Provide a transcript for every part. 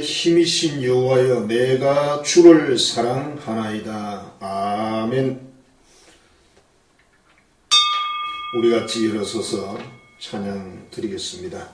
힘이신 여호와여, 내가 주를 사랑하나이다. 아멘. 우리 같이 일어서서 찬양 드리겠습니다.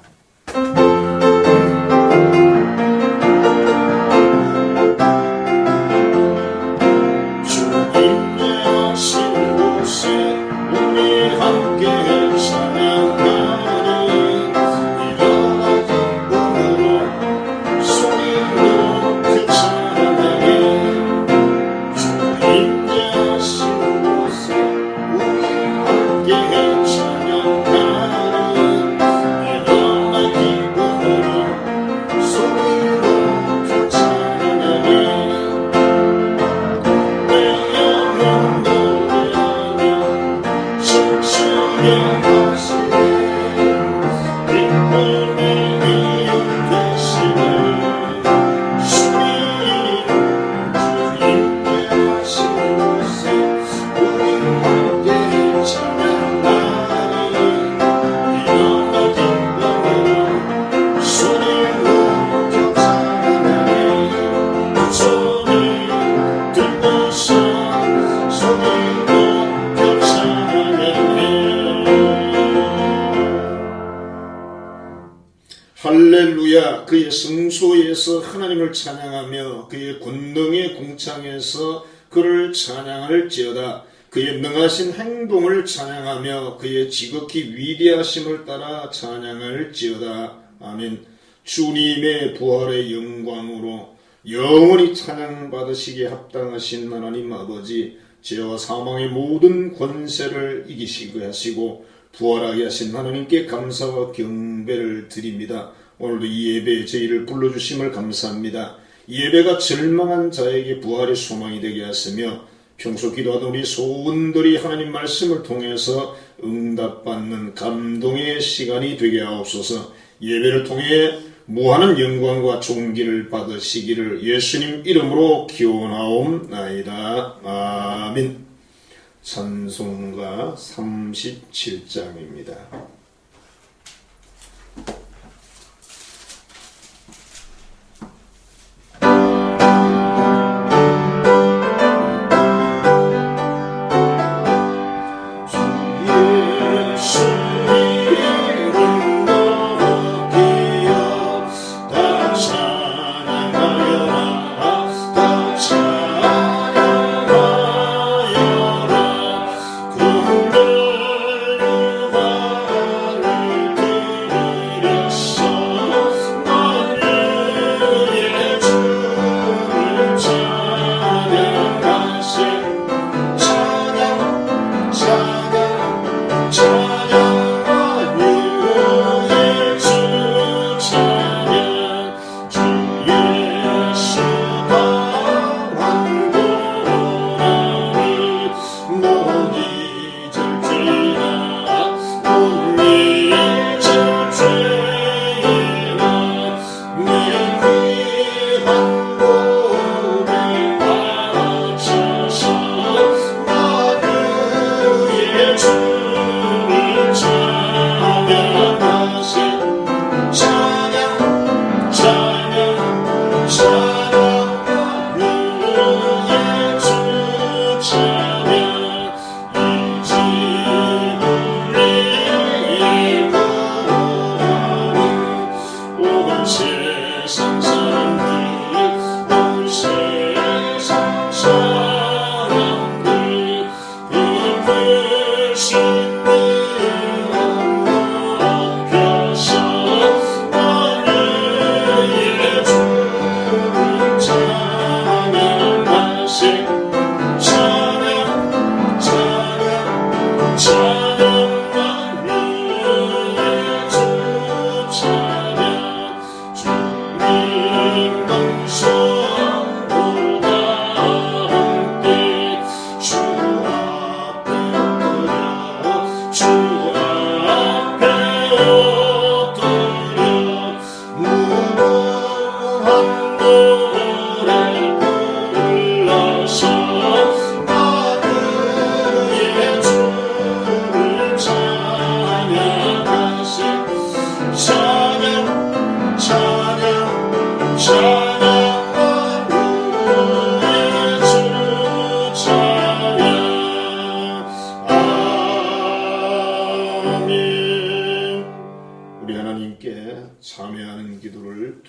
할렐루야. 그의 성소에서 하나님을 찬양하며 그의 군능의 궁창에서 그를 찬양할지어다. 그의 능하신 행동을 찬양하며 그의 지극히 위대하심을 따라 찬양할지어다. 아멘. 주님의 부활의 영광으로 영원히 찬양받으시기에 합당하신 하나님 아버지, 죄와 사망의 모든 권세를 이기시게 하시고 부활하게 하신 하나님께 감사와 경배를 드립니다. 오늘도 이 예배에 저희를 불러주심을 감사합니다. 이 예배가 절망한 자에게 부활의 소망이 되게 하시며 평소 기도하던 우리 소원들이 하나님 말씀을 통해서 응답받는 감동의 시간이 되게 하옵소서. 예배를 통해 무한한 영광과 존귀를 받으시기를 예수님 이름으로 기원하옵나이다. 아멘. 찬송가 37장입니다.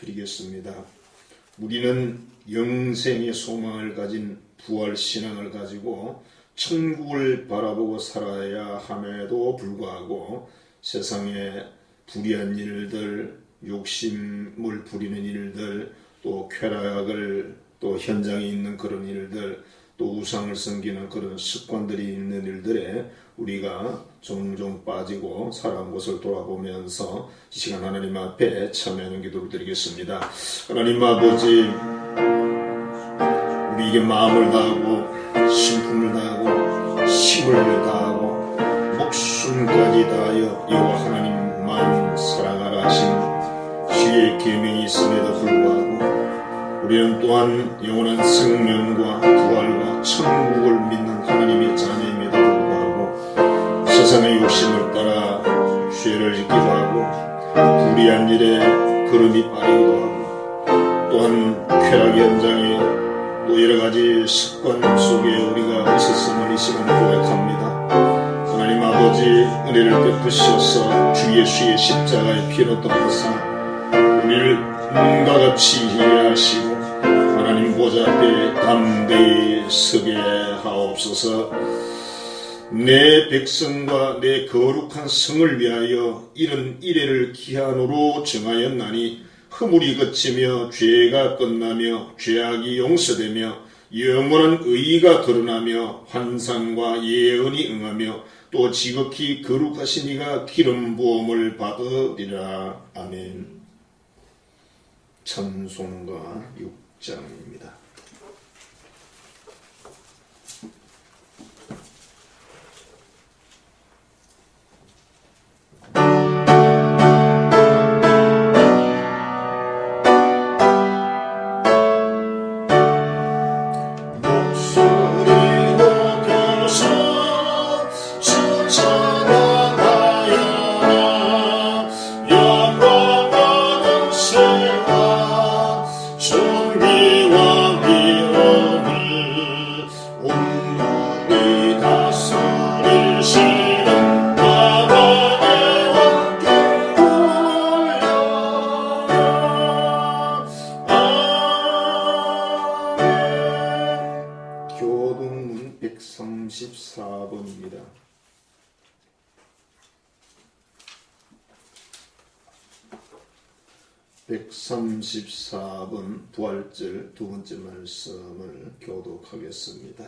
드리겠습니다. 우리는 영생의 소망을 가진 부활신앙을 가지고 천국을 바라보고 살아야 함에도 불구하고 세상에 불의한 일들, 욕심을 부리는 일들, 또 쾌락을, 또 현장에 있는 그런 일들, 또 우상을 섬기는 그런 습관들이 있는 일들에 우리가 종종 빠지고 살아온 것을 돌아보면서 이 시간 하나님 앞에 참여하는 기도를 드리겠습니다. 하나님 아버지, 우리에게 마음을 다하고 신품을 다하고 힘을 다하고 목숨까지 다하여 여호와 하나님만 사랑하라 하신 주의 계명이 있음에도 불구하고 우리는 또한 영원한 생명과 부활과 천국을 믿는 하나님의 자녀임에도 불구하고 세상의 욕심을 따라 죄를 짓기도 하고 불의한 일에 걸음이 빠르기도 하고 또한 쾌락 현장에 또 여러가지 습관 속에 우리가 있었음을 이 시간 고백합니다. 하나님 아버지, 은혜를 베푸셔서 주 예수의 십자가의 피로 덮어서 우리를 눈과 같이 이해하시고 하나님 보좌 앞에 담대히 서게 하옵소서. 내 백성과 내 거룩한 성을 위하여 이런 이래를 기한으로 정하였나니 허물이 그치며 죄가 끝나며 죄악이 용서되며 영원한 의가 드러나며 환상과 예언이 응하며 또 지극히 거룩하신 이가 기름 부음을 받으리라. 아멘. 찬송가 6장입니다. 교동문 134번입니다. 134번 부활절 두 번째 말씀을 교독하겠습니다.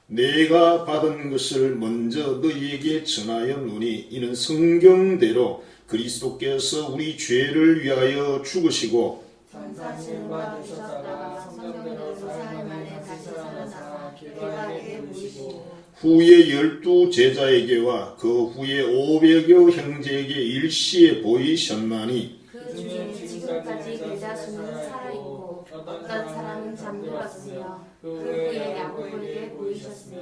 내가 받은 것을 먼저 너희에게 전하였노니 이는 성경대로 그리스도께서 우리 죄를 위하여 죽으시고 전사실과 되셨다가 성경대로 사흘 만에 다시 살아나사 길바에게 모이시고 후에 12 제자에게와 그 후에 500여 형제에게 일시에 보이셨나니 그 중에 지금까지 계자 수는 살아있고 어떤 사람은 잠들었으며 그 후에 야고보에게 보이셨으며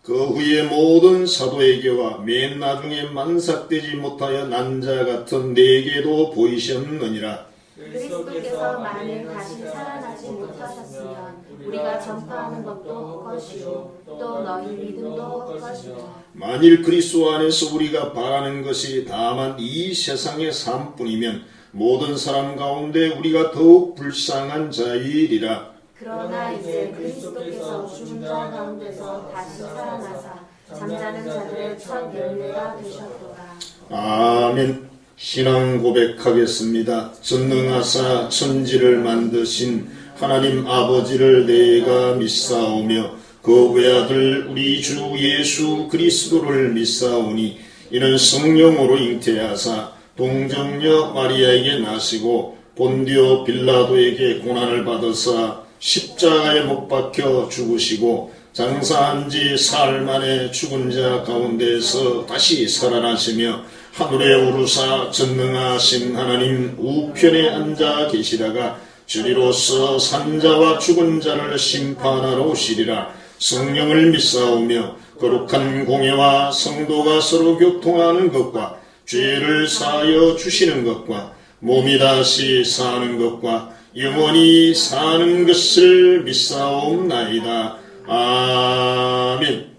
그 후에 모든 사도에게와 맨 나중에 만삭되지 못하여 난 자 같은 네게도 보이셨느니라. 그리스도께서 만일 다시 살아나지 못하셨으면 우리가 전파하는 것도 헛것이요 또 너희 믿음도 헛것이요 만일 그리스도 안에서 우리가 바라는 것이 다만 이 세상의 삶뿐이면 모든 사람 가운데 우리가 더욱 불쌍한 자이리라. 그러나 이제 그리스도께서 죽은 자 가운데서 다시 살아나사 잠자는 자들의 첫 열매가 되셨도다. 아멘. 신앙 고백하겠습니다. 전능하사 천지를 만드신 하나님 아버지를 내가 믿사오며 그 외아들 우리 주 예수 그리스도를 믿사오니 이는 성령으로 잉태하사 동정녀 마리아에게 나시고 본디오 빌라도에게 고난을 받으사 십자가에 못 박혀 죽으시고 장사한 지 사흘 만에 죽은 자 가운데서 다시 살아나시며 하늘에 오르사 전능하신 하나님 우편에 앉아 계시다가 주리로서 산자와 죽은 자를 심판하러 오시리라. 성령을 믿사오며 거룩한 공예와 성도가 서로 교통하는 것과 죄를 사하여 주시는 것과 몸이 다시 사는 것과 영원히 사는 것을 믿사옵나이다. 아멘.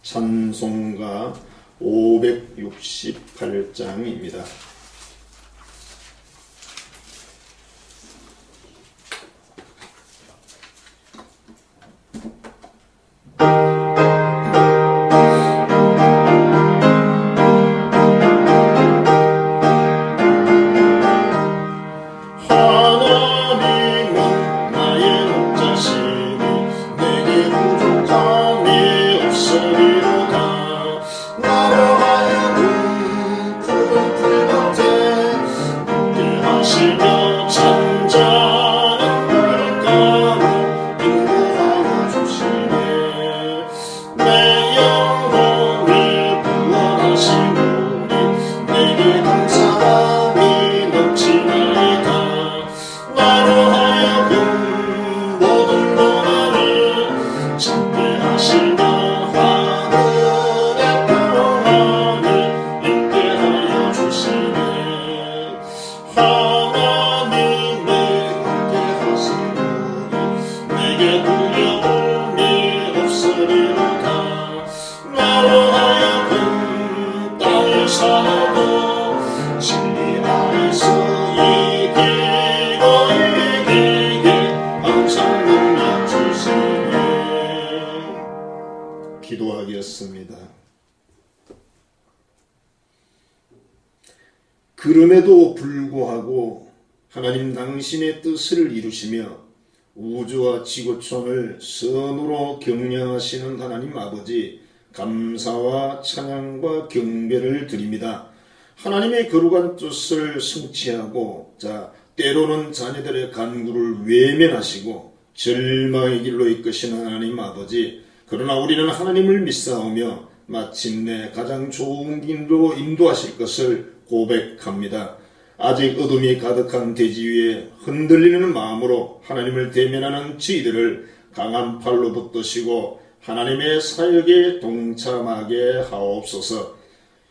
찬송가 568장입니다. 기도하겠습니다. 그럼에도 불구하고 하나님 당신의 뜻을 이루시며 우주와 지구촌을 선으로 경영하시는 하나님 아버지, 감사와 찬양과 경배를 드립니다. 하나님의 거룩한 뜻을 성취하고 때로는 자녀들의 간구를 외면하시고 절망의 길로 이끄시는 하나님 아버지, 그러나 우리는 하나님을 믿사오며 마침내 가장 좋은 길로 인도하실 것을 고백합니다. 아직 어둠이 가득한 대지 위에 흔들리는 마음으로 하나님을 대면하는 저희들을 강한 팔로 붙드시고 하나님의 사역에 동참하게 하옵소서.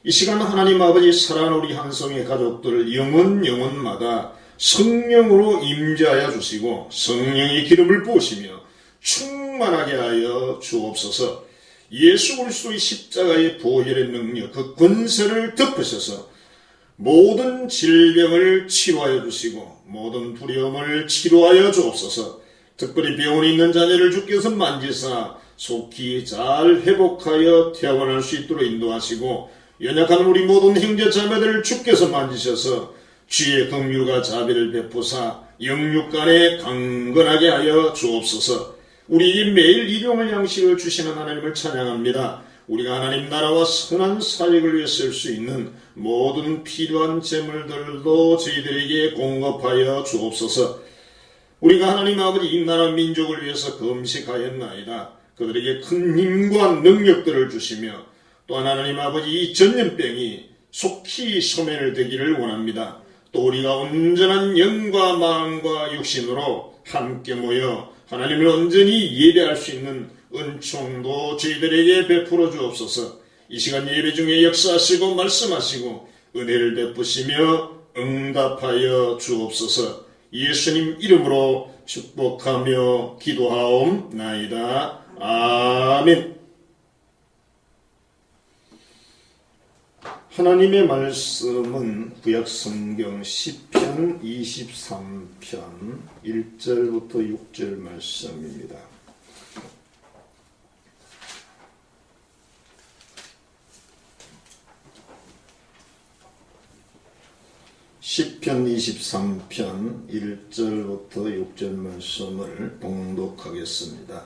이 시간 하나님 아버지, 사랑하는 우리 한성의 가족들을 영혼마다 성령으로 임재하여 주시고 성령의 기름을 부으시며 충만하게 하여 주옵소서. 예수 그리스도의 십자가의 보혈의 능력, 그 권세를 덮으셔서 모든 질병을 치료하여 주시고 모든 두려움을 치료하여 주옵소서. 특별히 병원에 있는 자녀를 주께서 만지사 속히 잘 회복하여 퇴원할 수 있도록 인도하시고, 연약한 우리 모든 형제 자매들을 주께서 만지셔서 주의 긍휼과 자비를 베푸사 영육 간에 강건하게 하여 주옵소서. 우리에게 매일 일용할 양식을 주시는 하나님을 찬양합니다. 우리가 하나님 나라와 선한 사역을 위해 쓸 수 있는 모든 필요한 재물들도 저희들에게 공급하여 주옵소서. 우리가 하나님 아버지 이 나라 민족을 위해서 금식하였나이다. 그들에게 큰 힘과 능력들을 주시며 또한 하나님 아버지 이 전염병이 속히 소멸 되기를 원합니다. 또 우리가 온전한 영과 마음과 육신으로 함께 모여 하나님을 온전히 예배할 수 있는 은총도 저희들에게 베풀어 주옵소서. 이 시간 예배 중에 역사하시고 말씀하시고 은혜를 베푸시며 응답하여 주옵소서. 예수님 이름으로 축복하며 기도하옵나이다. 아멘. 하나님의 말씀은 구약성경 시편 23편 1절부터 6절 말씀입니다. 시편 23편 1절부터 6절 말씀을 봉독하겠습니다.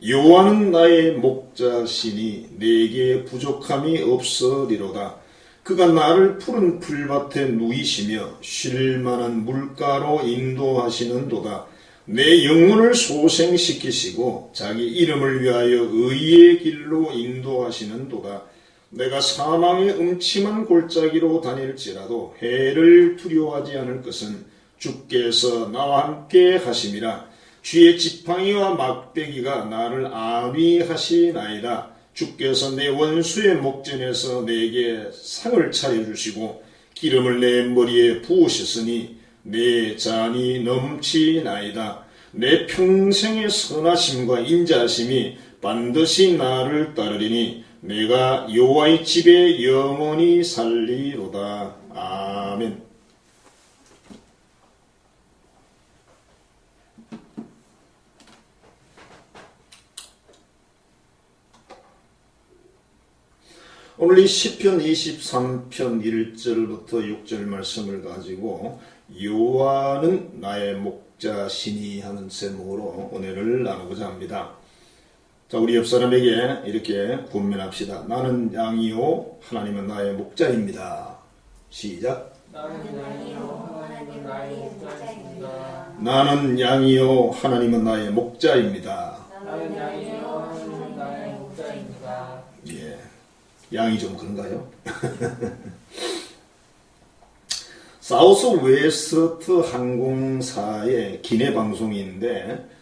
여호와는 나의 목자시니 내게 부족함이 없으리로다. 그가 나를 푸른 풀밭에 누이시며 쉴만한 물가로 인도하시는도다. 내 영혼을 소생시키시고 자기 이름을 위하여 의의 길로 인도하시는도다. 내가 사망의 음침한 골짜기로 다닐지라도 해를 두려워하지 않을 것은 주께서 나와 함께 하심이라. 주의 지팡이와 막대기가 나를 안위하시나이다. 주께서 내 원수의 목전에서 내게 상을 차려주시고 기름을 내 머리에 부으셨으니 내 잔이 넘치나이다. 내 평생의 선하심과 인자하심이 반드시 나를 따르리니 내가 여호와의 집에 영원히 살리로다. 아멘. 오늘 이 시편 23편 1절부터 6절 말씀을 가지고 여호와는 나의 목자시니 하는 제목으로 은혜를 나누고자 합니다. 자, 우리 옆 사람에게 이렇게 권면합시다. 나는 양이요 하나님은 나의 목자입니다. 시작. 나는 양이요 하나님은 나의 목자입니다. 나는 양이요 하나님은 나의 목자입니다. 나는 양이요 하나님은 나의 목자입니다. 예, 양이 좀 그런가요? 사우스 웨스트 항공사의 기내 방송인데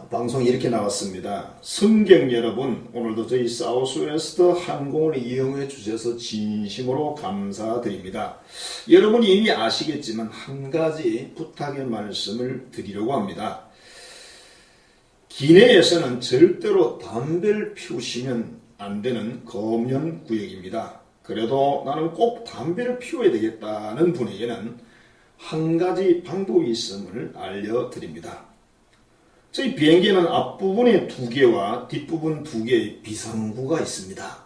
방송이 이렇게 나왔습니다. 승객 여러분, 오늘도 저희 사우스웨스트 항공을 이용해 주셔서 진심으로 감사드립니다. 여러분이 이미 아시겠지만 한 가지 부탁의 말씀을 드리려고 합니다. 기내에서는 절대로 담배를 피우시면 안 되는 검연 구역입니다. 그래도 나는 꼭 담배를 피워야 되겠다는 분에게는 한 가지 방법이 있음을 알려드립니다. 저희 비행기에는 앞부분에 2개와 뒷부분 2개의 비상구가 있습니다.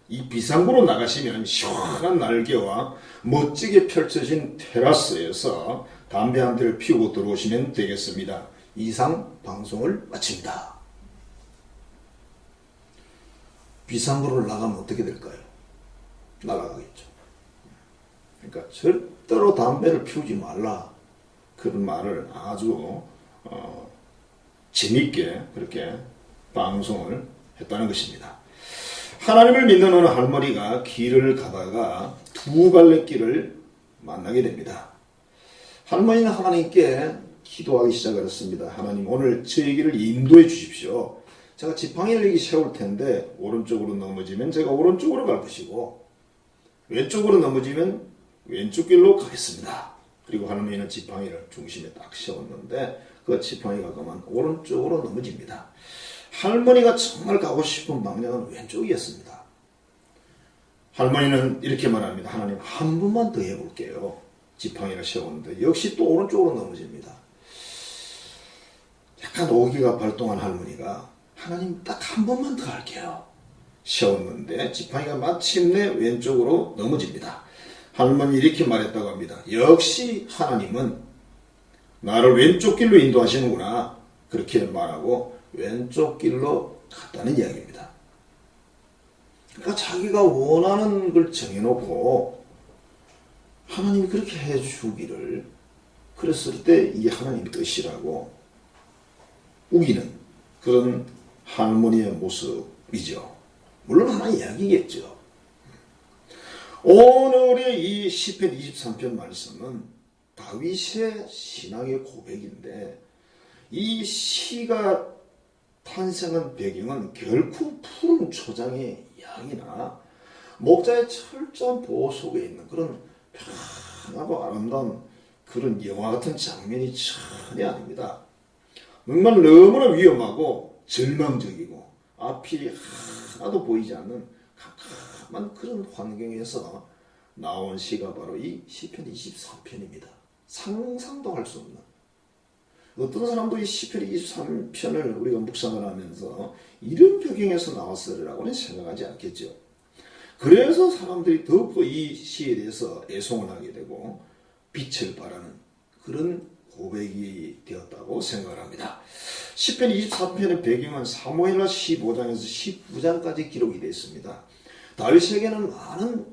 이 비상구로 나가시면 시원한 날개와 멋지게 펼쳐진 테라스에서 담배 한 대를 피우고 들어오시면 되겠습니다. 이상 방송을 마칩니다. 비상구를 나가면 어떻게 될까요? 날아가겠죠. 그러니까 절대로 담배를 피우지 말라. 그런 말을 아주 재밌게 그렇게 방송을 했다는 것입니다. 하나님을 믿는 어느 할머니가 길을 가다가 2갈래길을 만나게 됩니다. 할머니는 하나님께 기도하기 시작했습니다. 하나님, 오늘 저에게를 인도해 주십시오. 제가 지팡이를 여기 세울 텐데 오른쪽으로 넘어지면 제가 오른쪽으로 갈 것이고 왼쪽으로 넘어지면 왼쪽 길로 가겠습니다. 그리고 할머니는 지팡이를 중심에 딱 세웠는데 그 지팡이가 그만 오른쪽으로 넘어집니다. 할머니가 정말 가고 싶은 방향은 왼쪽이었습니다. 할머니는 이렇게 말합니다. 하나님, 한 번만 더 해볼게요. 지팡이를 세웠는데 역시 또 오른쪽으로 넘어집니다. 약간 오기가 발동한 할머니가 하나님, 딱 한 번만 더 할게요. 세웠는데 지팡이가 마침내 왼쪽으로 넘어집니다. 할머니 이렇게 말했다고 합니다. 역시 하나님은 나를 왼쪽 길로 인도하시는구나. 그렇게 말하고 왼쪽 길로 갔다는 이야기입니다. 그러니까 자기가 원하는 걸 정해놓고 하나님이 그렇게 해주기를 그랬을 때 이게 하나님의 뜻이라고 우기는 그런 할머니의 모습이죠. 물론 하나의 이야기겠죠. 오늘의 이 시편 23편 말씀은 다윗의 신앙의 고백인데 이 시가 탄생한 배경은 결코 푸른 초장의 양이나 목자의 철저한 보호 속에 있는 그런 편하고 아름다운 그런 영화 같은 장면이 전혀 아닙니다. 정말 너무나 위험하고 절망적이고 앞이 하나도 보이지 않는 캄캄한 그런 환경에서 나온 시가 바로 이 시편 23편입니다. 상상도 할 수 없는. 어떤 사람도 이 시편 23편을 우리가 묵상을 하면서 이런 배경에서 나왔으리라고는 생각하지 않겠죠. 그래서 사람들이 더욱더 이 시에 대해서 애송을 하게 되고 빛을 발하는 그런 고백이 되었다고 생각을 합니다. 시편 24편의 배경은 사무엘하 15장에서 19장까지 기록이 되어 있습니다. 다윗에게는 많은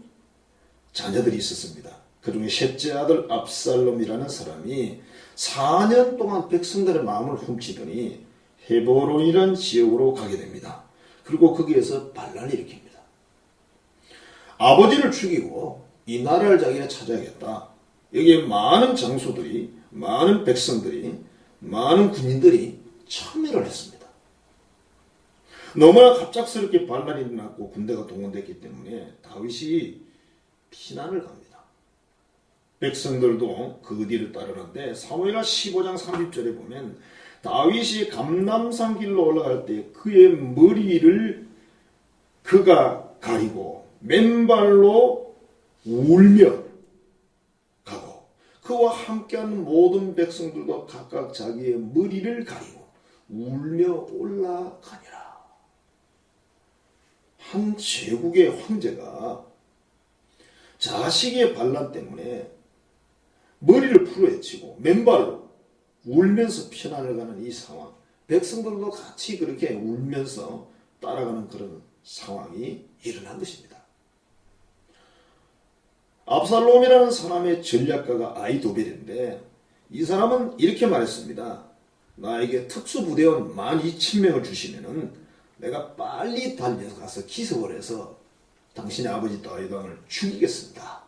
자녀들이 있었습니다. 그 중에 셋째 아들 압살롬이라는 사람이 4년 동안 백성들의 마음을 훔치더니 헤브론이라는 지역으로 가게 됩니다. 그리고 거기에서 반란을 일으킵니다. 아버지를 죽이고 이 나라를 자기가 차지하겠다. 여기에 많은 장수들이, 많은 백성들이, 많은 군인들이 참여를 했습니다. 너무나 갑작스럽게 반란이 일어났고 군대가 동원됐기 때문에 다윗이 피난을 갑니다. 백성들도 그 뒤를 따르는데 사무엘하 15장 30절에 보면 다윗이 감람산 길로 올라갈 때 그의 머리를 그가 가리고 맨발로 울며 가고 그와 함께하는 모든 백성들도 각각 자기의 머리를 가리고 울며 올라가니라. 한 제국의 황제가 자식의 반란 때문에 머리를 풀어헤치고 맨발로 울면서 피난을 가는 이 상황, 백성들도 같이 그렇게 울면서 따라가는 그런 상황이 일어난 것입니다. 압살롬이라는 사람의 전략가가 아히도벨인데 이 사람은 이렇게 말했습니다. 나에게 특수부대원 12,000명을 주시면은 내가 빨리 달려가서 기습을 해서 당신의 아버지 다윗 왕을 죽이겠습니다.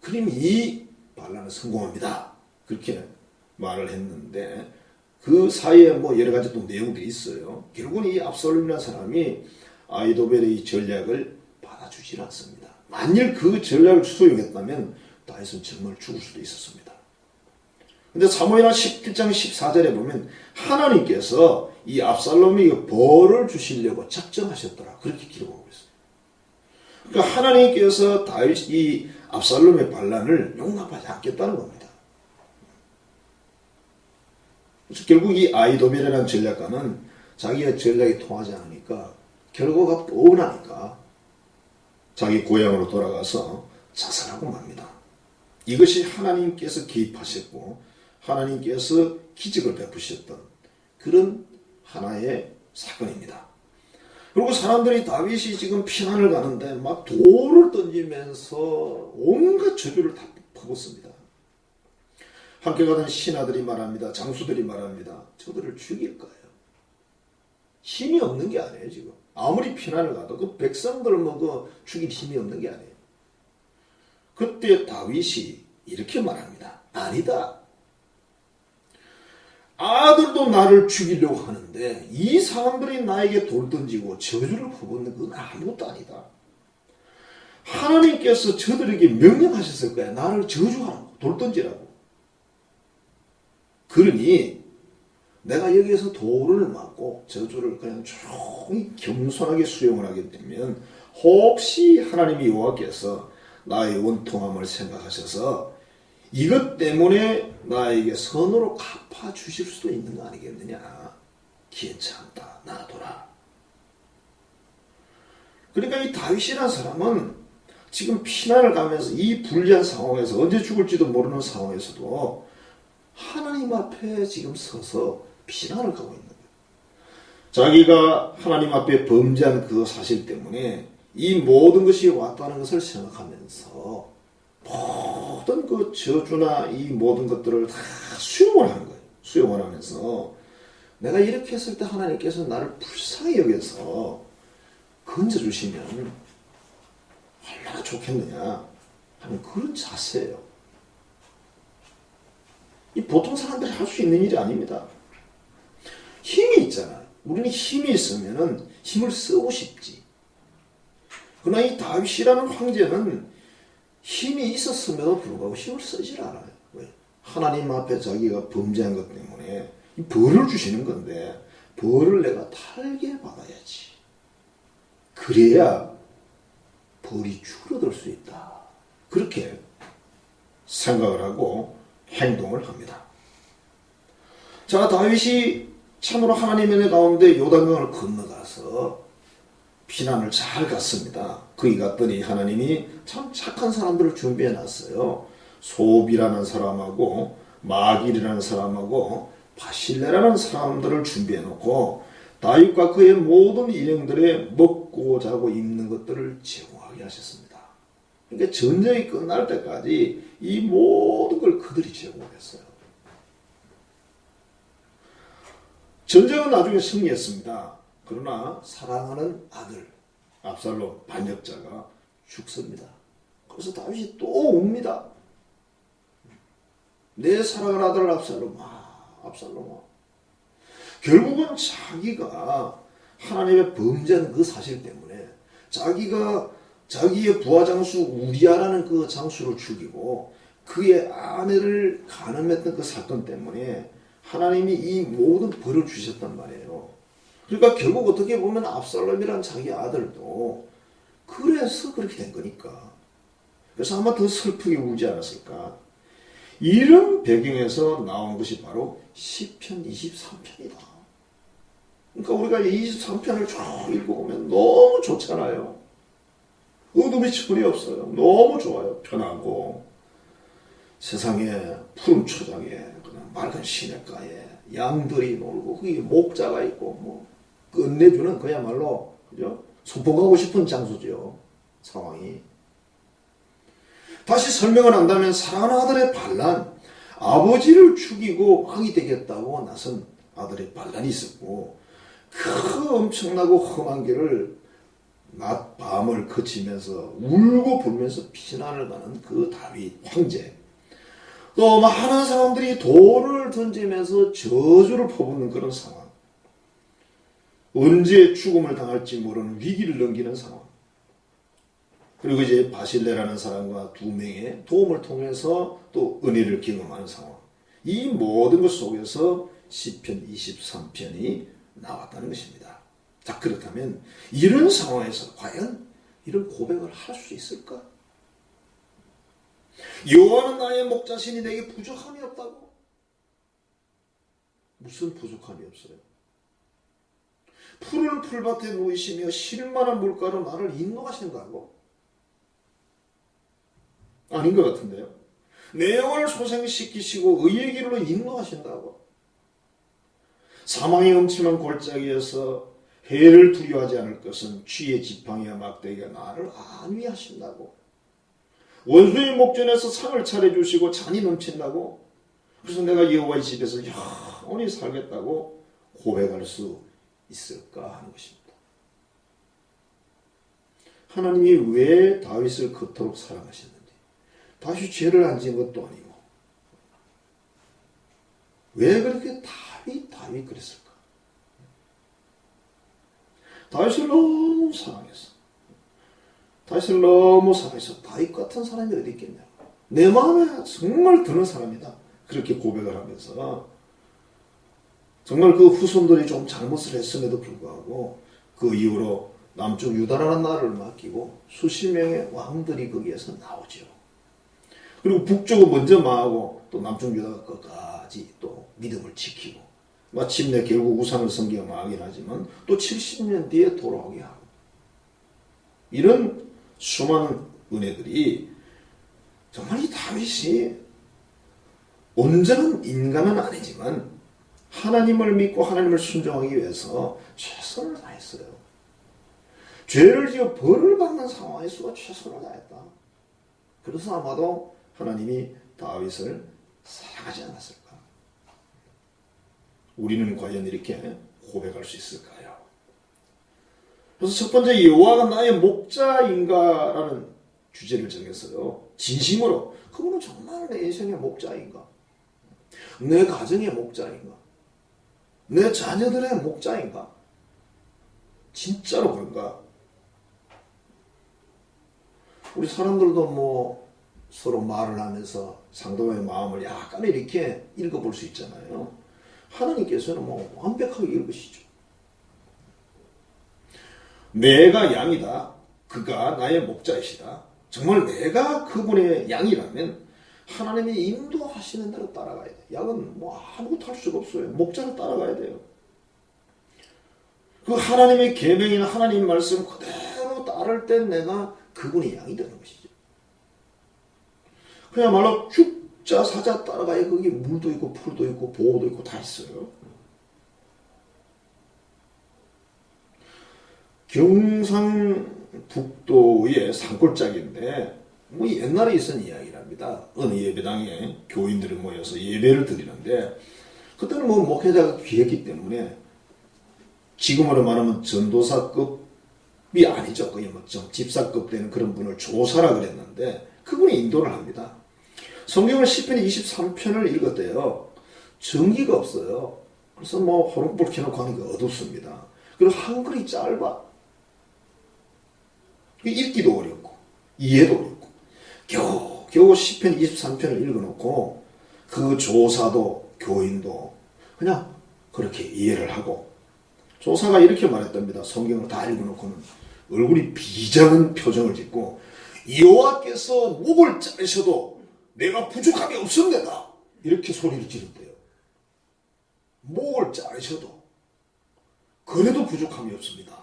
그러면 이 반란은 성공합니다. 그렇게 말을 했는데 그 사이에 뭐 여러 가지 또 내용들이 있어요. 결국은 이 압살롬이라는 사람이 아히도벨의 이 전략을 받아주질 않습니다. 만일 그 전략을 수용했다면 다윗은 정말 죽을 수도 있었습니다. 근데 사무엘하 17장 14절에 보면 하나님께서 이 압살롬에게 벌을 주시려고 작정하셨더라. 그렇게 기록하고 있어요. 그러니까 하나님께서 다윗 이 압살롬의 반란을 용납하지 않겠다는 겁니다. 그래서 결국 이 아이도벨이라는 전략가는 자기의 전략이 통하지 않으니까 결과가 뻔하니까 자기 고향으로 돌아가서 자살하고 맙니다. 이것이 하나님께서 개입하셨고 하나님께서 기적을 베푸셨던 그런 하나의 사건입니다. 그리고 사람들이 다윗이 지금 피난을 가는데 막 돌을 던지면서 온갖 저주를 다 퍼붓습니다. 함께 가던 신하들이 말합니다. 장수들이 말합니다. 저들을 죽일 거예요. 힘이 없는 게 아니에요, 지금. 아무리 피난을 가도 그 백성들 죽일 힘이 없는 게 아니에요. 그때 다윗이 이렇게 말합니다. 아니다. 아들도 나를 죽이려고 하는데 이 사람들이 나에게 돌 던지고 저주를 퍼붓는 건 아무것도 아니다. 하나님께서 저들에게 명령하셨을 거야. 나를 저주하라고, 돌 던지라고. 그러니 내가 여기에서 돌을 맞고 저주를 그냥 조용히 겸손하게 수용을 하게 되면 혹시 하나님이 여호와께서 나의 원통함을 생각하셔서 이것 때문에 나에게 선으로 갚아주실 수도 있는 거 아니겠느냐. 괜찮다. 놔둬라. 그러니까 이 다윗이라는 사람은 지금 피난을 가면서 이 불리한 상황에서 언제 죽을지도 모르는 상황에서도 하나님 앞에 지금 서서 피난을 가고 있는 거예요. 자기가 하나님 앞에 범죄한 그 사실 때문에 이 모든 것이 왔다는 것을 생각하면서 모든 그 저주나 이 모든 것들을 다 수용을 하는 거예요. 수용을 하면서 내가 이렇게 했을 때 하나님께서 나를 불쌍히 여겨서 건져주시면 얼마나 좋겠느냐 하는 그런 자세예요. 이 보통 사람들이 할 수 있는 일이 아닙니다. 힘이 있잖아요. 우리는 힘이 있으면 힘을 쓰고 싶지. 그러나 이 다윗이라는 황제는 힘이 있었음에도 불구하고 힘을 쓰질 않아요. 왜? 하나님 앞에 자기가 범죄한 것 때문에 벌을 주시는 건데 벌을 내가 달게 받아야지. 그래야 벌이 줄어들 수 있다. 그렇게 생각을 하고 행동을 합니다. 자, 다윗이 참으로 하나님의 은혜 가운데 요단강을 건너가서 피난을 잘 갔습니다. 거기 갔더니 하나님이 참 착한 사람들을 준비해 놨어요. 소비라는 사람하고 마길이라는 사람하고 바실레라는 사람들을 준비해 놓고 다윗과 그의 모든 일행들의 먹고 자고 입는 것들을 제공하게 하셨습니다. 그러니까 전쟁이 끝날 때까지 이 모든 걸 그들이 제공했어요. 전쟁은 나중에 승리했습니다. 그러나 사랑하는 아들 압살롬 반역자가 죽습니다. 그래서 다윗이 또 옵니다. 내 사랑하는 아들 압살롬아. 결국은 자기가 하나님의 범죄한 그 사실 때문에 자기가 자기의 부하장수 우리아라는 그 장수를 죽이고 그의 아내를 간음했던 그 사건 때문에 하나님이 이 모든 벌을 주셨단 말이에요. 그러니까 결국 어떻게 보면 압살롬이란 자기 아들도 그래서 그렇게 된 거니까. 그래서 아마 더 슬프게 울지 않았을까. 이런 배경에서 나온 것이 바로 시편 23편이다. 그러니까 우리가 23편을 쭉 읽어보면 너무 좋잖아요. 어둠이 전혀 없어요. 너무 좋아요. 편하고 세상에 푸른 초장에 그냥 맑은 시냇가에 양들이 놀고 거기 목자가 있고 끝내주는 그야말로 그죠? 소풍가고 싶은 장소죠. 상황이. 다시 설명을 한다면 사랑하는 아들의 반란, 아버지를 죽이고 왕이 되겠다고 나선 아들의 반란이 있었고 그 엄청나고 험한 길을 낮 밤을 거치면서 울고 불면서 피난을 가는 그 다윗 황제, 또 많은 사람들이 돌을 던지면서 저주를 퍼붓는 그런 상황, 언제 죽음을 당할지 모르는 위기를 넘기는 상황, 그리고 이제 바실레라는 사람과 두 명의 도움을 통해서 또 은혜를 경험하는 상황, 이 모든 것 속에서 시편 23편이 나왔다는 것입니다. 자, 그렇다면 이런 상황에서 과연 이런 고백을 할 수 있을까? 여호와는 나의 목자시니 내게 부족함이 없다고? 무슨 부족함이 없어요? 푸른 풀밭에 누이시며 쉴만한 물가로 나를 인도하신다고? 아닌 것 같은데요. 내 영혼을 소생시키시고 의의 길로 인도하신다고? 사망의 엄침한 골짜기에서 해를 두려워하지 않을 것은 쥐의 지팡이와 막대기가 나를 안위하신다고? 원수의 목전에서 상을 차려주시고 잔이 넘친다고? 그래서 내가 여호와의 집에서 영원히 살겠다고 고백할 수 있을까 하는 것입니다. 하나님이 왜 다윗을 그토록 사랑하셨는지, 다윗이 죄를 안 지은 것도 아니고 왜 그렇게 다윗 그랬을까? 다윗을 너무 사랑했어. 다윗을 너무 사랑해서 다윗 같은 사람이 어디 있겠냐. 내 마음에 정말 드는 사람이다. 그렇게 고백을 하면서 정말 그 후손들이 좀 잘못을 했음에도 불구하고 그 이후로 남쪽 유다라는 나라를 맡기고 수십 명의 왕들이 거기에서 나오죠. 그리고 북쪽은 먼저 망하고 또 남쪽 유다가 끝까지 또 믿음을 지키고 마침내 결국 우상을 섬기고 망하긴 하지만 또 70년 뒤에 돌아오게 하고 이런 수많은 은혜들이 정말 이 다윗이 온전한 인간은 아니지만 하나님을 믿고 하나님을 순종하기 위해서 최선을 다했어요. 죄를 지어 벌을 받는 상황에서 최선을 다했다. 그래서 아마도 하나님이 다윗을 사랑하지 않았을까? 우리는 과연 이렇게 고백할 수 있을까요? 그래서 첫 번째, 여호와가 나의 목자인가라는 주제를 정했어요. 진심으로 그분은 정말 내 인생의 목자인가? 내 가정의 목자인가? 내 자녀들의 목자인가? 진짜로 그런가? 우리 사람들도 뭐 서로 말을 하면서 상대방의 마음을 약간 이렇게 읽어볼 수 있잖아요. 하나님께서는 뭐 완벽하게 읽으시죠. 내가 양이다. 그가 나의 목자이시다. 정말 내가 그분의 양이라면 하나님이 인도하시는 대로 따라가야 돼. 양은 뭐 아무것도 할 수가 없어요. 목자를 따라가야 돼요. 그 하나님의 계명이나 하나님 말씀 그대로 따를 땐 내가 그분의 양이 되는 것이죠. 그야말로 죽자 사자 따라가야 거기 물도 있고 풀도 있고 보호도 있고 다 있어요. 경상북도의 산골짜기인데 뭐 옛날에 있었던 이야기랍니다. 어느 예배당에 교인들이 모여서 예배를 드리는데 그때는 뭐 목회자가 귀했기 때문에 지금으로 말하면 전도사급이 아니죠. 거의 뭐 좀 집사급 되는 그런 분을 조사라 그랬는데 그분이 인도를 합니다. 성경을 시편 23편을 읽었대요. 전기가 없어요. 그래서 뭐 호롱불 켜놓고 하니까 어둡습니다. 그리고 한글이 짧아. 읽기도 어렵고 이해도 어렵고 겨우 시편 23편을 읽어놓고 그 조사도 교인도 그냥 그렇게 이해를 하고 조사가 이렇게 말했답니다. 성경을 다 읽어놓고는 얼굴이 비장한 표정을 짓고 여호와께서 목을 자르셔도 내가 부족함이 없습니다. 이렇게 소리를 지른대요. 목을 자르셔도 그래도 부족함이 없습니다.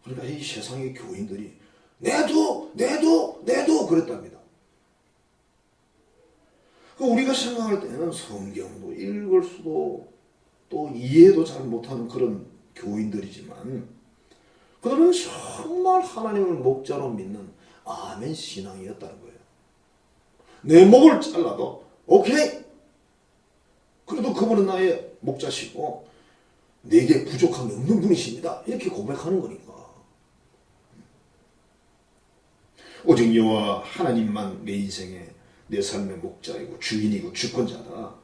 그러니까 이 세상의 교인들이 내도 그랬답니다. 우리가 생각할 때는 성경도 읽을 수도 또 이해도 잘 못하는 그런 교인들이지만 그들은 정말 하나님을 목자로 믿는 아멘 신앙이었다는 거예요. 내 목을 잘라도 오케이. 그래도 그분은 나의 목자시고 내게 부족함이 없는 분이십니다. 이렇게 고백하는 거니까. 오직 여호와 하나님만 내 인생의 내 삶의 목자이고 주인이고 주권자다.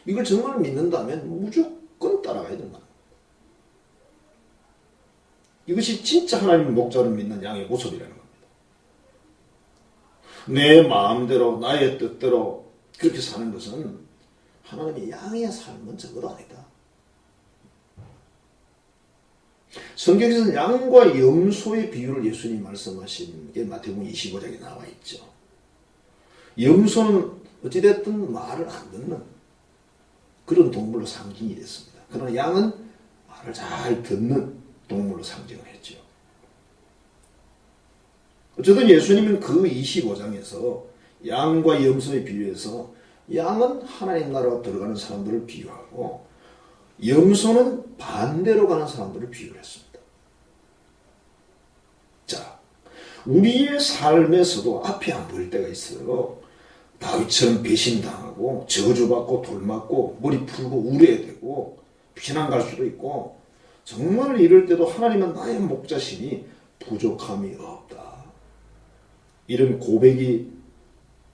이걸 정말 믿는다면 무조건 따라가야 된다. 이것이 진짜 하나님의 목자를 믿는 양의 모습이라는 겁니다. 내 마음대로 나의 뜻대로 그렇게 사는 것은 하나님의 양의 삶은 적어도 아니다. 성경에서는 양과 염소의 비유를 예수님이 말씀하신 게 마태복음 25장에 나와 있죠. 염소는 어찌됐든 말을 안 듣는 그런 동물로 상징이 됐습니다. 그러나 양은 말을 잘 듣는 동물로 상징을 했죠. 어쨌든 예수님은 그 25장에서 양과 염소에 비유해서 양은 하나님 나라로 들어가는 사람들을 비유하고 염소는 반대로 가는 사람들을 비유했습니다. 자, 우리의 삶에서도 앞이 안 보일 때가 있어요. 다윗처럼 배신당하고 저주받고 돌맞고 머리 풀고 울어야 되고 피난 갈 수도 있고 정말 이럴 때도 하나님은 나의 목자시니 부족함이 없다. 이런 고백이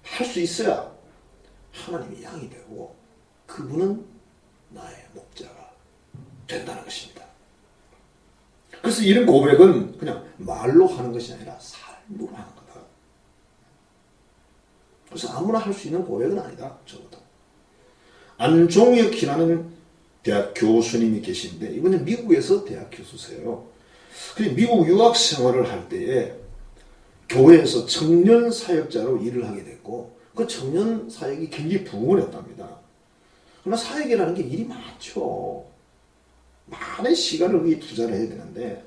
할 수 있어야 하나님이 양이 되고 그분은 나의 목자가 된다는 것입니다. 그래서 이런 고백은 그냥 말로 하는 것이 아니라 삶으로 하는 거다. 그래서 아무나 할 수 있는 고백은 아니다. 적어도. 안종혁이라는 대학 교수님이 계신데 이분은 미국에서 대학 교수세요. 근데 미국 유학 생활을 할 때에 교회에서 청년 사역자로 일을 하게 됐고 그 청년 사역이 굉장히 부원했답니다. 그러나 사역이라는 게 일이 많죠. 많은 시간을 거기에 투자를 해야 되는데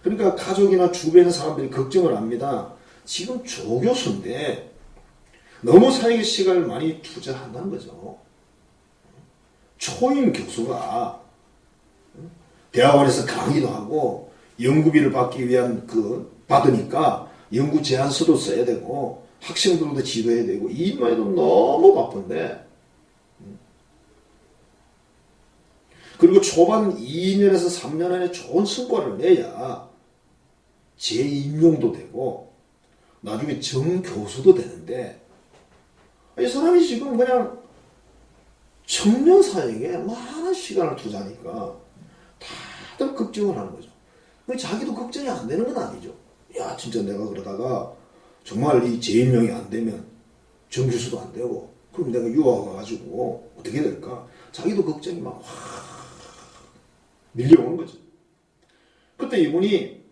그러니까 가족이나 주변 사람들이 걱정을 합니다. 지금 조교수인데 너무 사역에 시간을 많이 투자한다는 거죠. 초임 교수가 대학원에서 강의도 하고 연구비를 받기 위한 받으니까 연구 제안서도 써야 되고 학생들도 지도해야 되고 이 일만 해도 너무 바쁜데 그리고 초반 2년에서 3년 안에 좋은 성과를 내야 재임용도 되고 나중에 정교수도 되는데 이 사람이 지금 그냥 청년 사역에 많은 시간을 투자하니까 다들 걱정을 하는 거죠. 자기도 걱정이 안 되는 건 아니죠. 야 진짜 내가 그러다가 정말 이 재임용이 안 되면 정교수도 안 되고 그럼 내가 유학 와가지고 어떻게 될까? 자기도 걱정이 막 밀려오는 거죠. 그때 이분이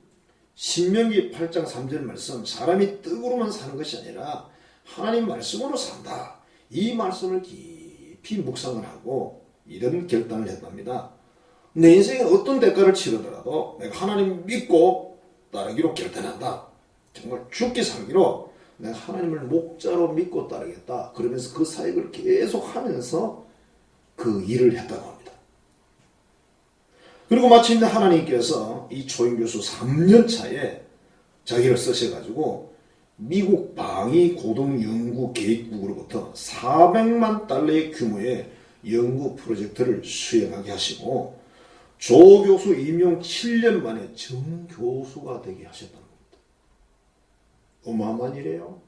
신명기 8장 3절 말씀 사람이 떡으로만 사는 것이 아니라 하나님 말씀으로 산다. 이 말씀을 깊이 묵상을 하고 이런 결단을 했답니다. 내 인생에 어떤 대가를 치르더라도 내가 하나님 믿고 따르기로 결단한다. 정말 죽기 살기로 내가 하나님을 목자로 믿고 따르겠다. 그러면서 그 사역을 계속 하면서 그 일을 했다고 합니다. 그리고 마침내 하나님께서 이 초임 교수 3년 차에 자기를 쓰셔가지고 미국 방위 고등 연구 계획국으로부터 400만 달러의 규모의 연구 프로젝트를 수행하게 하시고 조교수 임용 7년 만에 정교수가 되게 하셨다는 겁니다. 어마어마한 일이에요.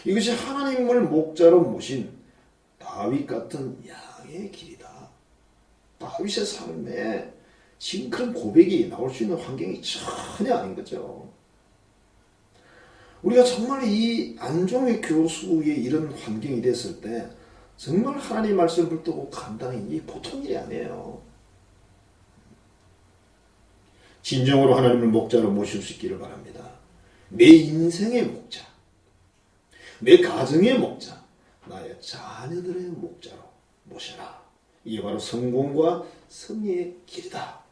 이것이 하나님을 목자로 모신 다윗 같은 양의 길이다. 다윗의 삶에 지금 그런 고백이 나올 수 있는 환경이 전혀 아닌 거죠. 우리가 정말 이 안종의 교수의 이런 환경이 됐을 때 정말 하나님 말씀을 붙들고 감당이 보통 일이 아니에요. 진정으로 하나님을 목자로 모실 수 있기를 바랍니다. 내 인생의 목자, 내 가정의 목자, 나의 자녀들의 목자로 모셔라. 이게 바로 성공과 승리의 길이다.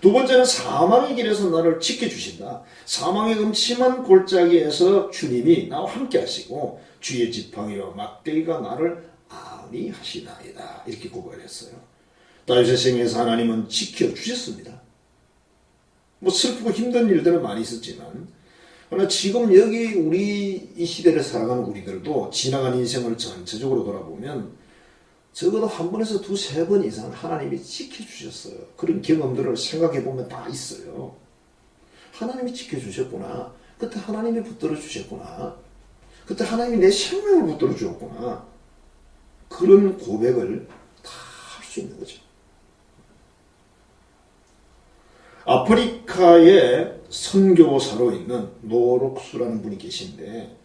두 번째는 사망의 길에서 나를 지켜주신다. 사망의 음침한 골짜기에서 주님이 나와 함께 하시고 주의 지팡이와 막대기가 나를 안위하시나이다. 이렇게 고백을 했어요. 다윗의 생에서 하나님은 지켜주셨습니다. 슬프고 힘든 일들은 많이 있었지만 그러나 지금 여기 우리 이 시대를 살아가는 우리들도 지나간 인생을 전체적으로 돌아보면 적어도 한 번에서 두세 번 이상 하나님이 지켜주셨어요. 그런 경험들을 생각해보면 다 있어요. 하나님이 지켜주셨구나. 그때 하나님이 붙들어 주셨구나. 그때 하나님이 내 생명을 붙들어 주었구나. 그런 고백을 다 할 수 있는 거죠. 아프리카에 선교사로 있는 노록수라는 분이 계신데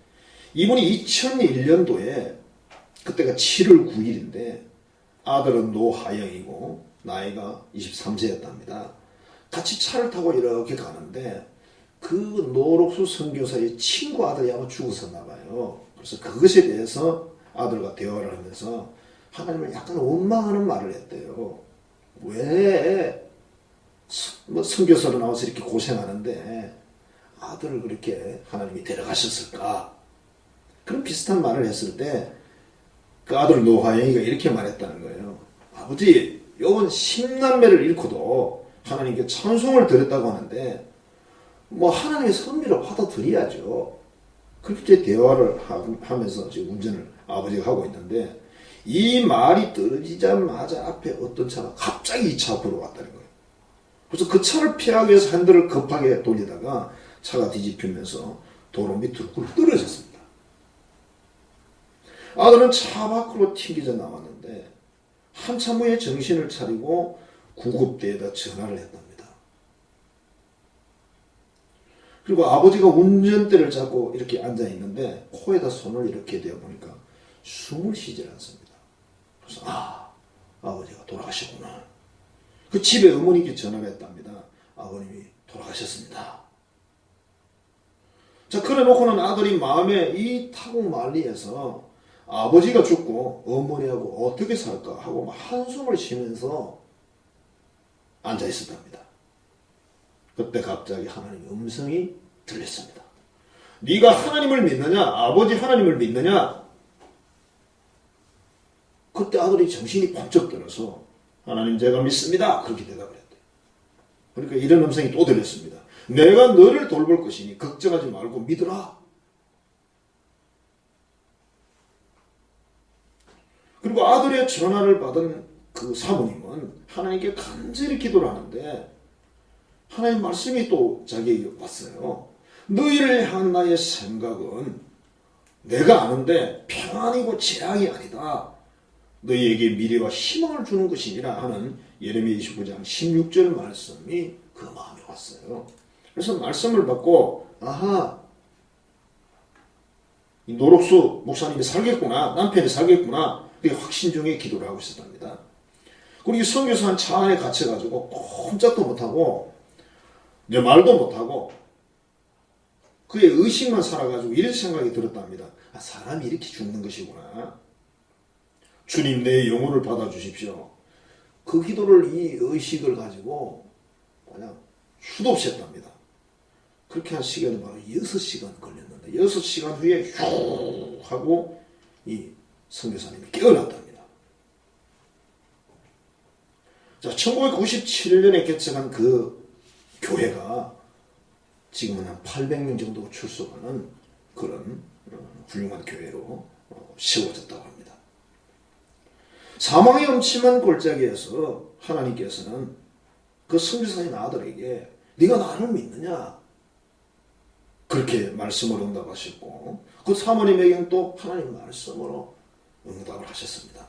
이분이 2001년도에 그때가 7월 9일인데 아들은 노하영이고 나이가 23세였답니다. 같이 차를 타고 이렇게 가는데 그 노록수 선교사의 친구 아들이 아마 죽었었나 봐요. 그래서 그것에 대해서 아들과 대화를 하면서 하나님을 약간 원망하는 말을 했대요. 왜 선교사로 나와서 이렇게 고생하는데 아들을 그렇게 하나님이 데려가셨을까? 그런 비슷한 말을 했을 때 그 아들 노화영이가 이렇게 말했다는 거예요. 아버지, 요건 10남매를 잃고도 하나님께 찬송을 드렸다고 하는데 뭐 하나님의 선미를 받아들여야죠. 그렇게 대화를 하면서 지금 운전을 아버지가 하고 있는데 이 말이 떨어지자마자 앞에 어떤 차가 갑자기 이 차 앞으로 왔다는 거예요. 그래서 그 차를 피하기 위해서 핸들을 급하게 돌리다가 차가 뒤집히면서 도로 밑으로 굴 떨어졌습니다. 아들은 차 밖으로 튕기져 나왔는데 한참 후에 정신을 차리고 구급대에다 전화를 했답니다. 그리고 아버지가 운전대를 잡고 이렇게 앉아 있는데 코에다 손을 이렇게 대어 보니까 숨을 쉬질 않습니다. 그래서 아버지가 돌아가셨구나. 그 집에 어머니께 전화를 했답니다. 아버님이 돌아가셨습니다. 자, 그래 놓고는 아들이 마음에 이 타고 만리해서 아버지가 죽고 어머니하고 어떻게 살까 하고 한숨을 쉬면서 앉아 있었답니다. 그때 갑자기 하나님의 음성이 들렸습니다. 네가 하나님을 믿느냐? 아버지 하나님을 믿느냐? 그때 아들이 정신이 번쩍 들어서 하나님 제가 믿습니다. 그렇게 대답을 했대요. 그러니까 이런 음성이 또 들렸습니다. 내가 너를 돌볼 것이니 걱정하지 말고 믿으라. 그리고 아들의 전화를 받은 그 사모님은 하나님께 간절히 기도를 하는데 하나님 말씀이 또 자기에게 왔어요. 너희를 향한 나의 생각은 내가 아는데 평안이고 재앙이 아니다. 너희에게 미래와 희망을 주는 것이니라 하는 예레미야 29장 16절 말씀이 그 마음에 왔어요. 그래서 말씀을 받고 이 노록수 목사님이 살겠구나, 남편이 살겠구나, 확신 중에 기도를 하고 있었답니다. 그리고 이 선교사 한 차 안에 갇혀가지고 꼼짝도 못하고 이제 말도 못하고 그의 의식만 살아가지고 이런 생각이 들었답니다. 사람이 이렇게 죽는 것이구나. 주님 내 영혼을 받아주십시오. 그 기도를 이 의식을 가지고 그냥 수도 없이 했답니다. 그렇게 한 시간이 바로 6시간 걸렸는데 6시간 후에 슉 하고 이 선교사님이 깨어났답니다. 자, 1997년에 개척한 그 교회가 지금은 한 800명 정도 출석하는 그런 훌륭한 교회로 세워졌다고 합니다. 사망의 음침한 골짜기에서 하나님께서는 그 선교사님 아들에게 네가 나를 믿느냐? 그렇게 말씀을 응답하셨고 그 사모님에게는 또 하나님 말씀으로 응답을 하셨습니다.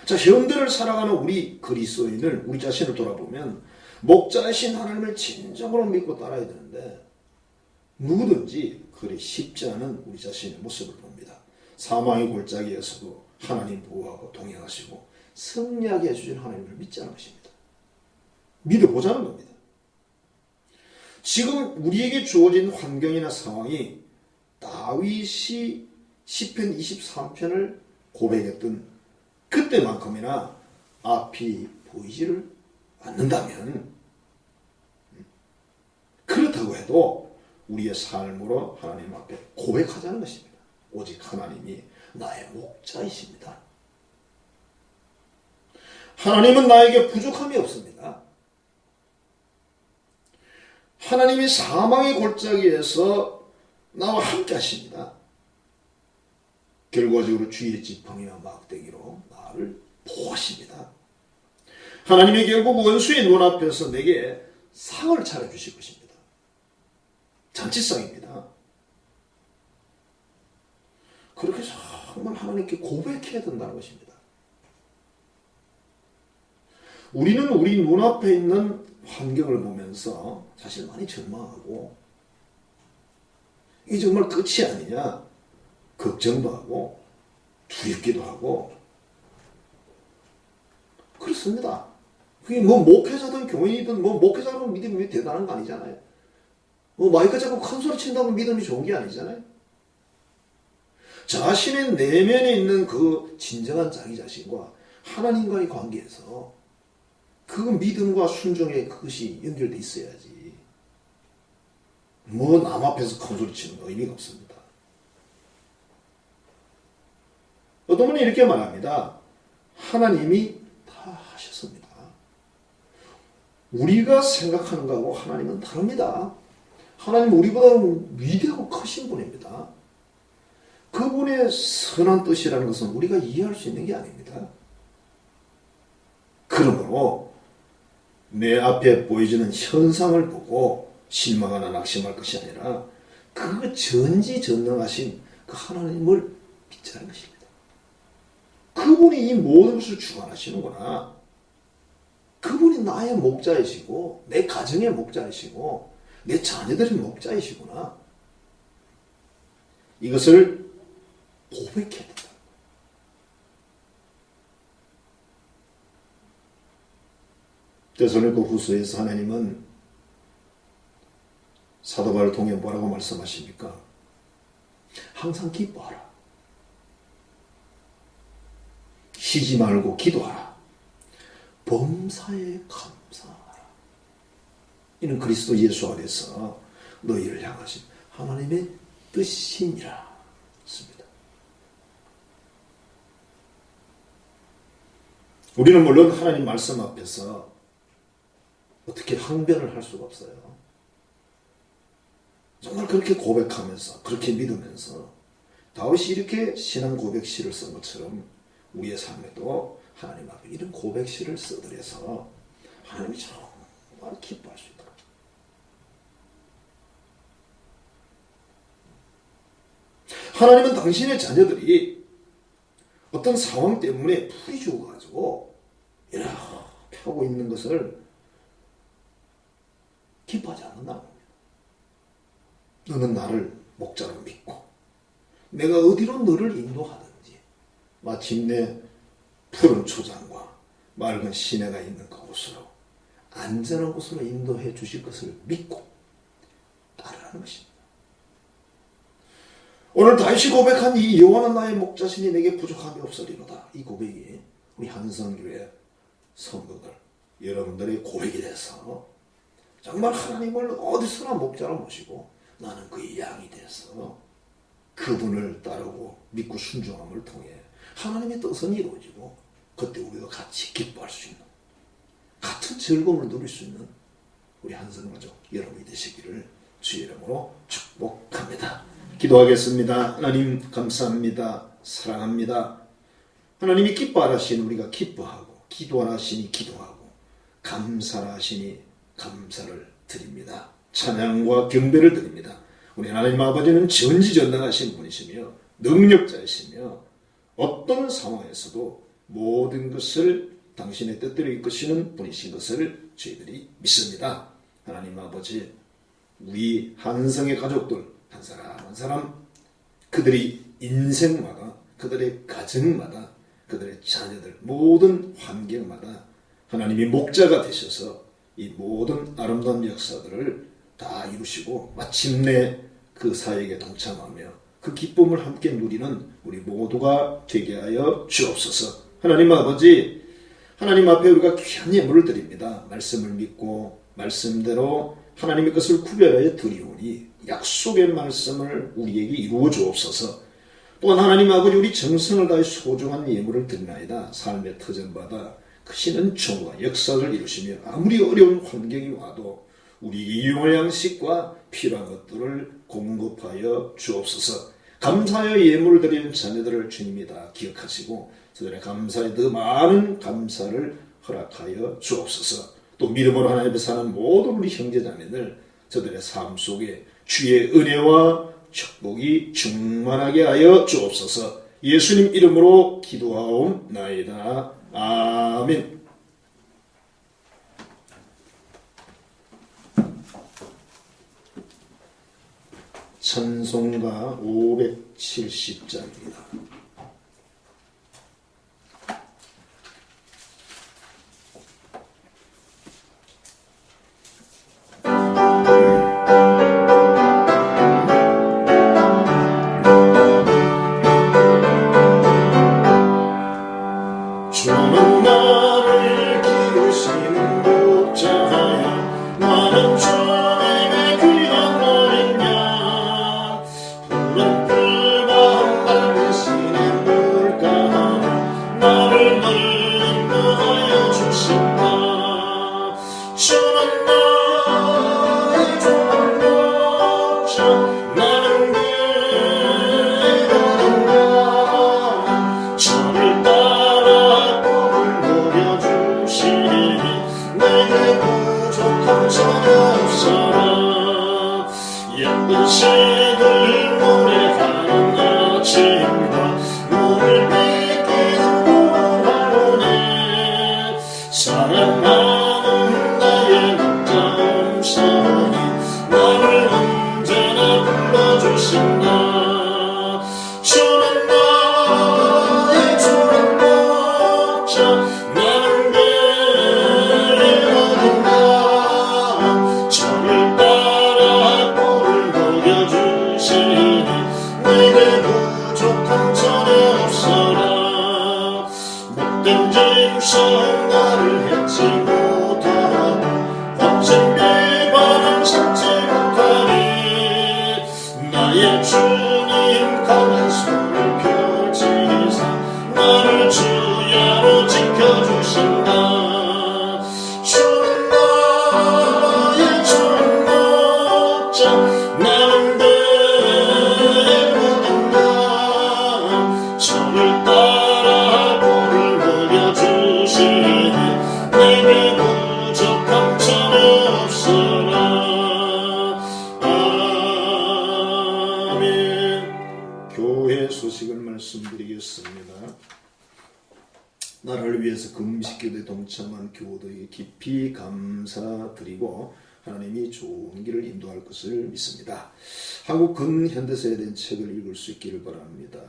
자, 현대를 살아가는 우리 그리스도인을 우리 자신을 돌아보면 목자이신 하나님을 진정으로 믿고 따라야 되는데 누구든지 그리 쉽지 않은 우리 자신의 모습을 봅니다. 사망의 골짜기에서도 하나님 보호하고 동행하시고 승리하게 해주신 하나님을 믿지 않은 것입니다. 믿어보자는 겁니다. 지금 우리에게 주어진 환경이나 상황이 다윗이 시편 23편을 고백했던 그때만큼이나 앞이 보이지를 않는다면 그렇다고 해도 우리의 삶으로 하나님 앞에 고백하자는 것입니다. 오직 하나님이 나의 목자이십니다. 하나님은 나에게 부족함이 없습니다. 하나님이 사망의 골짜기에서 나와 함께 하십니다. 결과적으로 주의 지팡이와 막대기로 나를 보호하십니다. 하나님이 결국 원수의 눈앞에서 내게 상을 차려주실 것입니다. 잔치상입니다. 그렇게 정말 하나님께 고백해야 된다는 것입니다. 우리는 우리 눈앞에 있는 환경을 보면서 사실 많이 절망하고 이게 정말 끝이 아니냐 걱정도 하고 두렵기도 하고 그렇습니다. 그게 뭐 목회자든 교인이든 뭐 목회자라고 믿음이 대단한 거 아니잖아요. 뭐 마이크 잡고 큰 소리 친다고 믿음이 좋은 게 아니잖아요. 자신의 내면에 있는 그 진정한 자기 자신과 하나님과의 관계에서 그 믿음과 순종의 그것이 연결돼 있어야지. 뭐 남 앞에서 큰 소리 치는 거 의미가 없습니다. 어떤 분이 이렇게 말합니다. 하나님이 다 하셨습니다. 우리가 생각하는 거하고 하나님은 다릅니다. 하나님은 우리보다 위대하고 크신 분입니다. 그분의 선한 뜻이라는 것은 우리가 이해할 수 있는 게 아닙니다. 그러므로 내 앞에 보여지는 현상을 보고 실망하나 낙심할 것이 아니라 그 전지전능하신 그 하나님을 믿자는 것입니다. 그분이 이 모든 것을 주관하시는구나. 그분이 나의 목자이시고 내 가정의 목자이시고 내 자녀들의 목자이시구나. 이것을 고백해야 된다. 데살로니가 후서에서 하나님은 사도 바울을 통해 뭐라고 말씀하십니까? 항상 기뻐하라. 쉬지 말고 기도하라. 범사에 감사하라. 이는 그리스도 예수 안에서 너희를 향하신 하나님의 뜻이니라. 습니다. 우리는 물론 하나님 말씀 앞에서 어떻게 항변을 할 수가 없어요. 정말 그렇게 고백하면서 그렇게 믿으면서 다윗이 이렇게 신앙 고백시를 쓴 것처럼 우리의 삶에도 하나님 앞에 이런 고백시를 써드려서 하나님이 정말 기뻐할 수 있도록. 하나님은 당신의 자녀들이 어떤 상황 때문에 풀이 죽어가지고 이렇게 하고 있는 것을 기뻐하지 않는다는 겁니다. 너는 나를 목자로 믿고 내가 어디로 너를 인도하든지 마침내 푸른 초장과 맑은 시내가 있는 그곳으로 안전한 곳으로 인도해 주실 것을 믿고 따르라는 것입니다. 오늘 다윗이 고백한 이 여호와는 나의 목자시니 내게 부족함이 없으리로다. 이 고백이 우리 한성교회 성도들 여러분들의 고백이 돼서 정말 하나님을 어디서나 목자로 모시고 나는 그의 양이 돼서 그분을 따르고 믿고 순종함을 통해 하나님의 뜻은 이루어지고 그때 우리가 같이 기뻐할 수 있는 같은 즐거움을 누릴 수 있는 우리 한성가족 여러분이 되시기를 주의 이름으로 축복합니다. 기도하겠습니다. 하나님 감사합니다. 사랑합니다. 하나님이 기뻐하시니 우리가 기뻐하고 기도하시니 기도하고 감사하시니 감사를 드립니다. 찬양과 경배를 드립니다. 우리 하나님 아버지는 전지전능하신 분이시며 능력자이시며 어떤 상황에서도 모든 것을 당신의 뜻대로 이끄시는 분이신 것을 저희들이 믿습니다. 하나님 아버지 우리 한성의 가족들 한 사람 한 사람 그들이 인생마다 그들의 가정마다 그들의 자녀들 모든 환경마다 하나님이 목자가 되셔서 이 모든 아름다운 역사들을 다 이루시고 마침내 그 사역에 동참하며 그 기쁨을 함께 누리는 우리 모두가 되게 하여 주옵소서. 하나님 아버지 하나님 앞에 우리가 귀한 예물을 드립니다. 말씀을 믿고 말씀대로 하나님의 것을 구별하여 드리오니 약속의 말씀을 우리에게 이루어 주옵소서. 또한 하나님 아버지 우리 정성을 다해 소중한 예물을 드리나이다. 삶의 터전받아 크시는 종과 역사를 이루시며 아무리 어려운 환경이 와도 우리 이용할 양식과 필요한 것들을 공급하여 주옵소서. 감사하여 예물을 드리는 자녀들을 주님이 다 기억하시고 저들의 감사에 더 많은 감사를 허락하여 주옵소서. 또 믿음으로 하나님 앞에 사는 모든 우리 형제자매들 저들의 삶 속에 주의 은혜와 축복이 충만하게 하여 주옵소서. 예수님 이름으로 기도하옵나이다. 아멘. 찬송가 570장입니다. 나를 기르시는 목자야 나는 주님의 귀한 어린 양 푸른 풀과 맑으시는 물가 나를 늘 인도하여 주신다 주는 나의 좋은 목자 나는 그의 어린가 저를 따라 꿀을 먹여주시니 내게 부족함 전혀 없어라 예쁜 새들 노래하는 아침과 눈을 비기는 고하오네 사랑하는 나의 목자 음성이 나를 언제나 불러주신다 주는 나의 좋은 목자 나는 그의 어린가 저를 따라 꿀을 먹여주시니 내게 부족함 전혀 없어라 못된 짐승 나를 해치 못하고 거친 비바람 삼지 못하니 나의 주님 강한 손을 펼치사 나를 주야로 지켜주신다 주는 나의 좋은 목자 나는 그의 어린가 저를 따라 꿀을 먹여주시니 내게 부족함 전혀 없어라 아멘 교회 소식을 말씀드리겠습니다. 나라를 위해서 금식기도에 동참한 교우들에게 깊이 감사드리고 하나님이 좋은 길을 인도할 것을 믿습니다. 한국 근현대사에 대한 책을 읽을 수 있기를 바랍니다.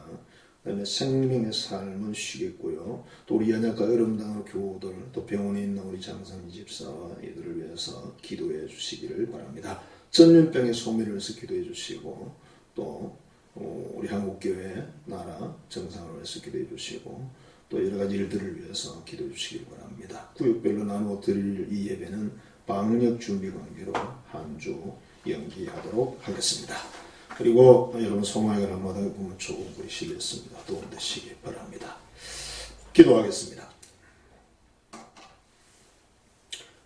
그 다음에 생명의 삶은 쉬겠고요. 또 우리 연약과 어려움당한 교우들, 또 병원에 있는 우리 장상희 집사와 이들을 위해서 기도해 주시기를 바랍니다. 전염병의 소멸을 위해서 기도해 주시고 또 우리 한국교회 나라 정상을 위해서 기도해 주시고 또 여러 가지 일들을 위해서 기도해 주시기 바랍니다. 구역별로 나누어 드릴 이 예배는 방역 준비 관계로 한 주 연기하도록 하겠습니다. 그리고 여러분 송화회관 한마당에 보면 좋은 글이 실렸습니다. 도움 되시기 바랍니다. 기도하겠습니다.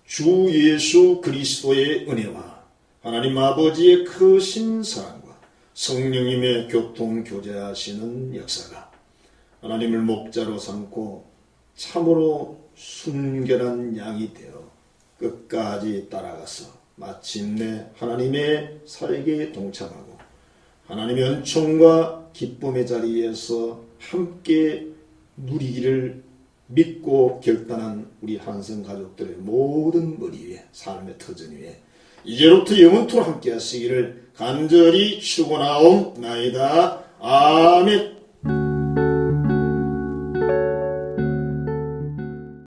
주 예수 그리스도의 은혜와 하나님 아버지의 크신 사랑과 성령님의 교통 교제하시는 역사가 하나님을 목자로 삼고 참으로 순결한 양이 되어 끝까지 따라가서 마침내 하나님의 사역에 동참하고 하나님의 은총과 기쁨의 자리에서 함께 누리기를 믿고 결단한 우리 한성 가족들의 모든 머리 위에 삶의 터전 위에 이제로부터 영원토록 함께 하시기를 간절히 축원하옵나이다. 아멘.